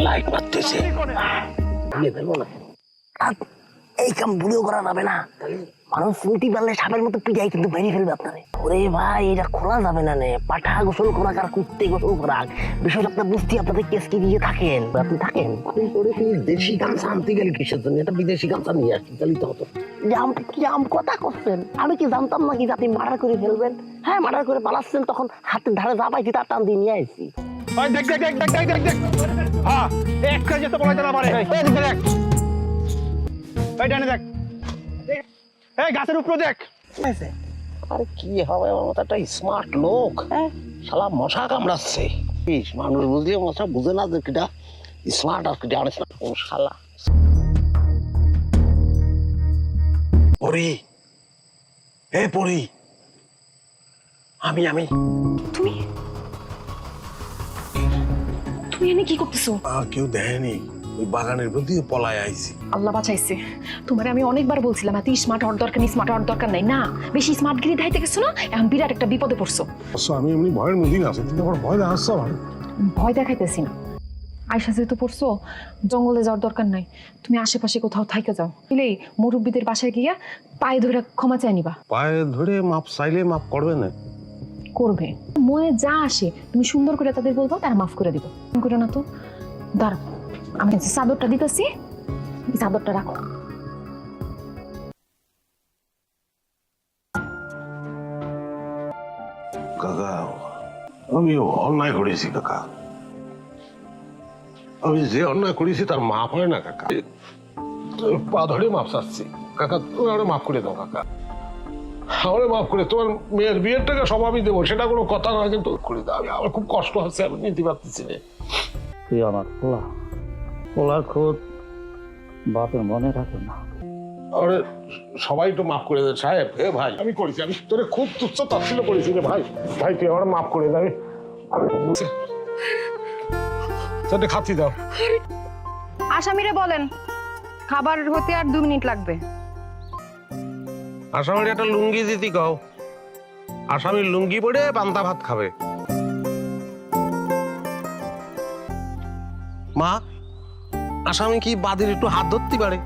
Light মারতেছে এই কাম ভুলেও করা যাবে না, মানুষ চুলটি পারলে সাপের মতো পিটাই কিন্তু বেরিয়ে ফেলবে আপনারে। ওরে ভাই এটা খোলা যাবে না নে, পাঠা গোসল করা আর কুত্তে গোসল করা বিষয়টা আপনার বুঝতে আপনাদের কেস কি দিয়ে থাকেন আপনি থাকেন। দেশি গামছা আনতে গেলে কিসের জন্য, এটা বিদেশি গামছা নিয়ে আসছি তাহলে তো হতো। কি আম কথা করছেন, আমি কি জানতাম নাকি যে আপনি মার্ডার করে ফেলবেন? হ্যাঁ মার্ডার করে পালাচ্ছেন, তখন হাতের ধারে যা পাইছি তার টান দিয়ে নিয়ে আসছি। গাছের উপরে দেখ। আরে কি হবে, আমার মতো একটা স্মার্ট লোক, শালা মশা কামড়াচ্ছে। মানুষ বুঝলে মশা বুঝে না যে কিটা স্মার্ট আর কিটা আনস্মার্ট। ও শালা পরি, এ পরি, আমি তুমি তুমি এনে কি করতেছো? কেউ দেখেনি, ওই বাগানের প্রতি পলায় আইছি। আল্লাহ বাঁচাইছে তোমার। আমি অনেকবার বলছিলাম এত স্মার্ট হওয়ার দরকার নেই, স্মার্ট হওয়ার দরকার নাই। না বেশি স্মার্ট গিরি ধাইতে গেছো না, এখন বিরাট একটা বিপদে পড়ছো। আমি এমনি ভয়ের মধ্যেই আছি, কিন্তু আমার ভয় দেখাচ্ছে আমার। ভয় দেখাইতেছি না, আয়সা যেহেতু পড়ছো জঙ্গলে যাওয়ার দরকার নাই, তুমি আশেপাশে কোথাও থাইকে যাও। বুঝলেই মুরব্বীদের বাসায় গিয়া পায়ে ধরে ক্ষমা চাই নিবা। পায়ে ধরে মাপ চাইলে মাপ করবে না? করবে, মনে যা আসে তুমি সুন্দর করে তাদের বলবো, তারা মাফ করে দিব। করে না তো দাঁড়াও, আমি চাদরটা দিতেছি, চাদরটা রাখো। কাকা আমি অন্যায় করেছি কাকা, আমি যে অন্যায় করেছি তার মাপ হয় না কাকা। পা ধরে মাপ চাচ্ছি কাকা, তুমি আমাকে মাফ করে দাও কাকা, আমারে মাফ করে। তোমার মেয়ের বিয়ের টাকা সব আমি দেবো, সেটা কোনো কথা নয়, কিন্তু করে দাও। আমার খুব কষ্ট হচ্ছে, আমি নিতে পারতেছি না। তুই আমার পোলা, পোলার খোঁজ বাপের মনে রাখে না। আরে সবাই তো মাফ করে দেয় সাহেব। হে ভাই আমি করেছি, আমি তোরে খুব তুচ্ছ তাচ্ছিল্য করেছি রে ভাই। ভাই তুই আমার মাফ করে দেবে, খাচ্ছি দাও। আসামিরে বলেন খাবার হতে আর 2 মিনিট লাগবে। আসামির একটা লুঙ্গি দিতি কও, আসামির লুঙ্গি পরে পান্তা ভাত খাবে। মা আসামি কি বাদির একটু হাত ধরতে পারে?